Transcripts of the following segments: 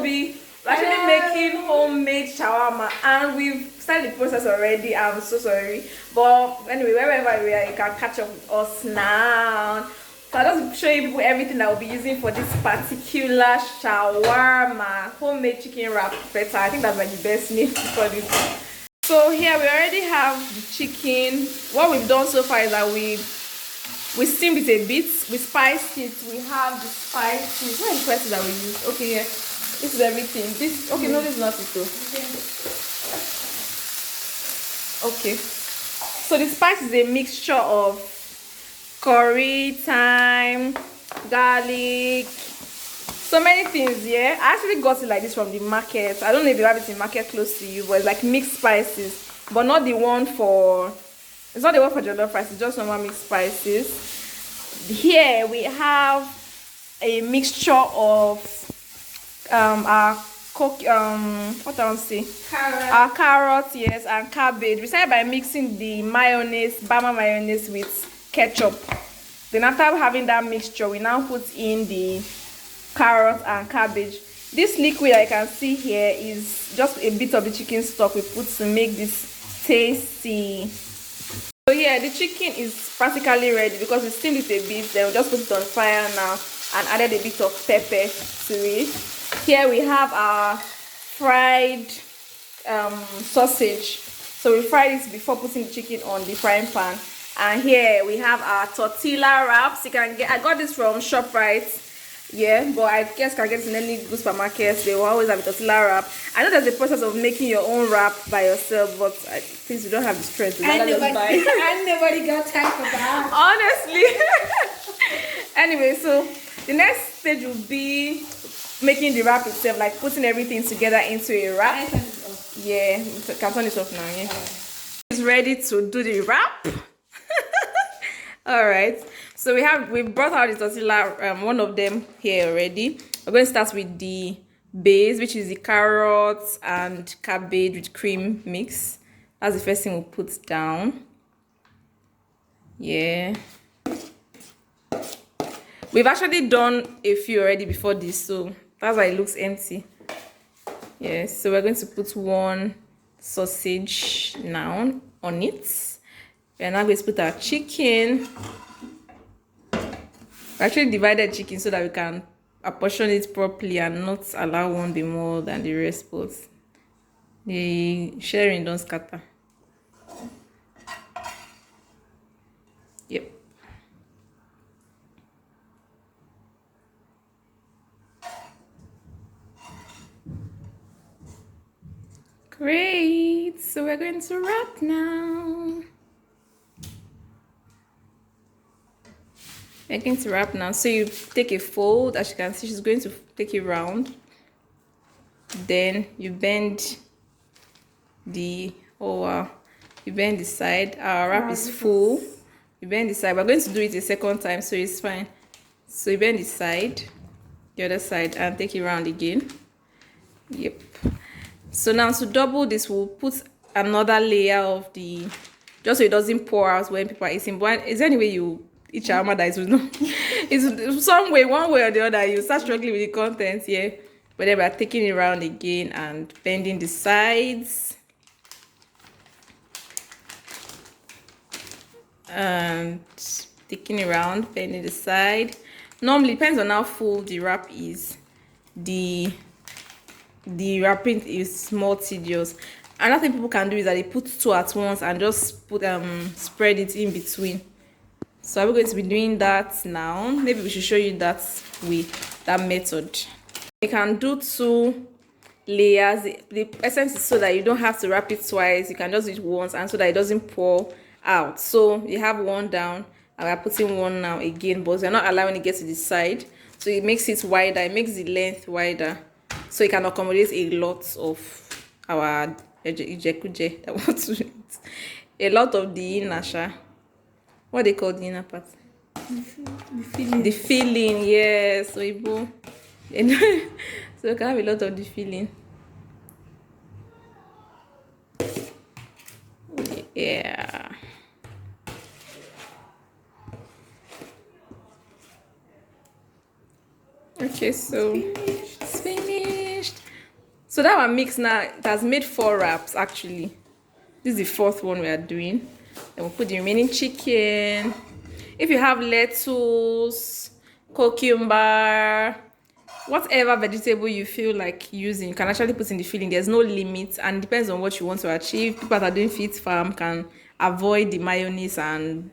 Tobi. We're actually making homemade shawarma, and we've started the process already. I'm so sorry, but anyway, wherever we are, you can catch up with us now. So I'll just show you people everything that we'll be using for this particular shawarma, homemade chicken wrap feta. I think that's like the best name for this. So here we already have the chicken. What we've done so far is that we steamed it a bit, we spiced it, we have the spices. What are the spices that we use? Okay, yeah. This is everything. This okay, no, this is not it though. Okay. So the spice is a mixture of curry, thyme, garlic, so many things. Yeah, I actually got it like this from the market. I don't know if you have it in market close to you, but it's like mixed spices, but not the one for, it's not the one for jollof rice, it's just normal mixed spices. Here we have a mixture of our what I want to say, our carrots, yes, and cabbage. We started by mixing the mayonnaise, Bama mayonnaise, with ketchup. Then after having that mixture, we now put in the carrots and cabbage. This liquid I can see here is just a bit of the chicken stock we put to make this tasty. So yeah, the chicken is practically ready because we steamed it a bit. Then we just put it on fire now and added a bit of pepper to it. Here we have our fried sausage. So we fried it before putting the chicken on the frying pan. And here we have our tortilla wraps. You can get, I got this from ShopRite. Yeah, but I guess you can get it in any good supermarkets. They will always have a tortilla wrap. I know there's a process of making your own wrap by yourself, but since you don't have the strength to and nobody got time for that. Honestly. Anyway, so the next stage will be making the wrap itself, like putting everything together into a wrap. Yeah, you can turn it off now. Yeah, it's ready to do the wrap. All right, so we brought out the tortilla, one of them here already. We're going to start with the base, which is the carrots and cabbage with cream mix. That's the first thing we'll put down. Yeah, we've actually done a few already before this, so that's why it looks empty. Yes, so we're going to put one sausage now on it. We're now going to put our chicken. We actually divided chicken so that we can apportion it properly and not allow one be more than the rest, but the sharing don't scatter. Yep. Great, so we're going to wrap now. We're going to wrap now. So you take a fold, as you can see, she's going to take it round. Then you bend the, you bend the side. Our wrap is full. You bend the side. We're going to do it a second time, so it's fine. So you bend the side, the other side, and take it round again. Yep. So now to double this, we'll put another layer of the, just so it doesn't pour out when people are eating. But is there any way you eat shawarma that is no? It's some way, one way or the other, you start struggling with the contents here. But then we're taking it around again and bending the sides. And taking it around, bending the side. Normally, depends on how full the wrap is. The wrapping is more tedious. Another thing people can do is that they put two at once and just put spread it in between. So we're going to be doing that now. Maybe we should show you that way, that method. You can do two layers. The essence is so that you don't have to wrap it twice. You can just do it once, and so that it doesn't pour out. So you have one down, and we're putting one now again, but we're not allowing it to get to the side. So it makes it wider. It makes the length wider, so it can accommodate a lot of our ejekuje that want to eat. A lot of the inner, what they call the inner part? The filling. The filling, yes. So Igbo. So you can have a lot of the filling. Yeah. Okay, so it's finished. So that one mix now, it has made 4 wraps actually. This is the 4th one we are doing. Then we'll put the remaining chicken. If you have lettuce, cucumber, whatever vegetable you feel like using, you can actually put in the filling. There's no limit, and it depends on what you want to achieve. People that are doing fit farm can avoid the mayonnaise and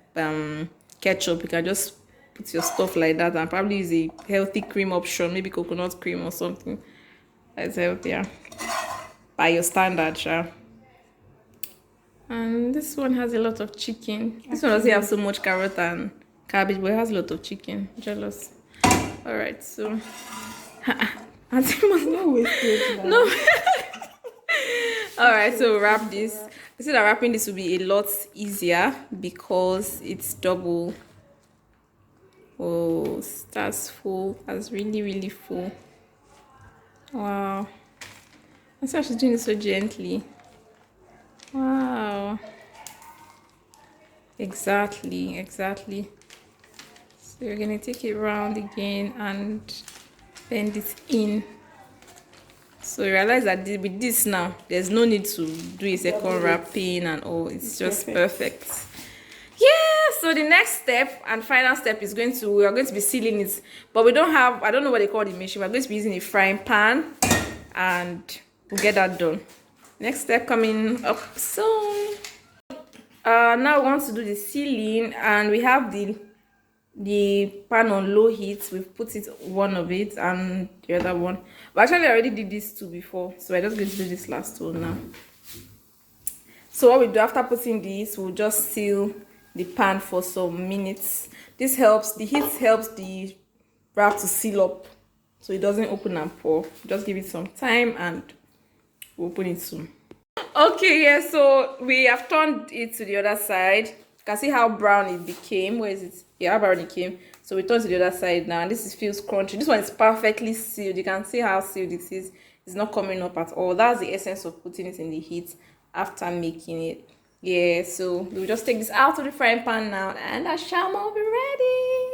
ketchup. You can just put your stuff like that and probably use a healthy cream option, maybe coconut cream or something that's healthier by your standard, sure. And this one has a lot of chicken. This one doesn't have so much carrot and cabbage, but it has a lot of chicken. Jealous. All right, so No wastage. no. All right, so wrap this. I said that wrapping this will be a lot easier because it's double. Oh, that's full. That's really, really full. Wow. That's why she's doing it so gently. Wow. Exactly. So you're gonna take it round again and bend it in. So you realize that with this now, there's no need to do a second wrapping and all. It's just perfect. Yeah, so the next step and final step is we are going to be sealing it, but we don't have, I don't know what they call the machine. We're going to be using a frying pan and we'll get that done. Next step coming up soon. Now we want to do the sealing, and we have the pan on low heat. We've put it, one of it and the other one, but actually I already did this 2 before, so we're just going to do this last one now. So what we do after putting this, we'll just seal the pan for some minutes. This helps, the heat helps the wrap to seal up so it doesn't open and pour. Just give it some time and we'll open it soon. Okay, yeah, so we have turned it to the other side. You can see how brown it became. Where is it? Yeah, how brown it came. So we turn to the other side now, and this feels crunchy. This one is perfectly sealed. You can see how sealed it is. It's not coming up at all. That's the essence of putting it in the heat after making it. Yeah, so we'll just take this out of the frying pan now, and our shawarma will be ready.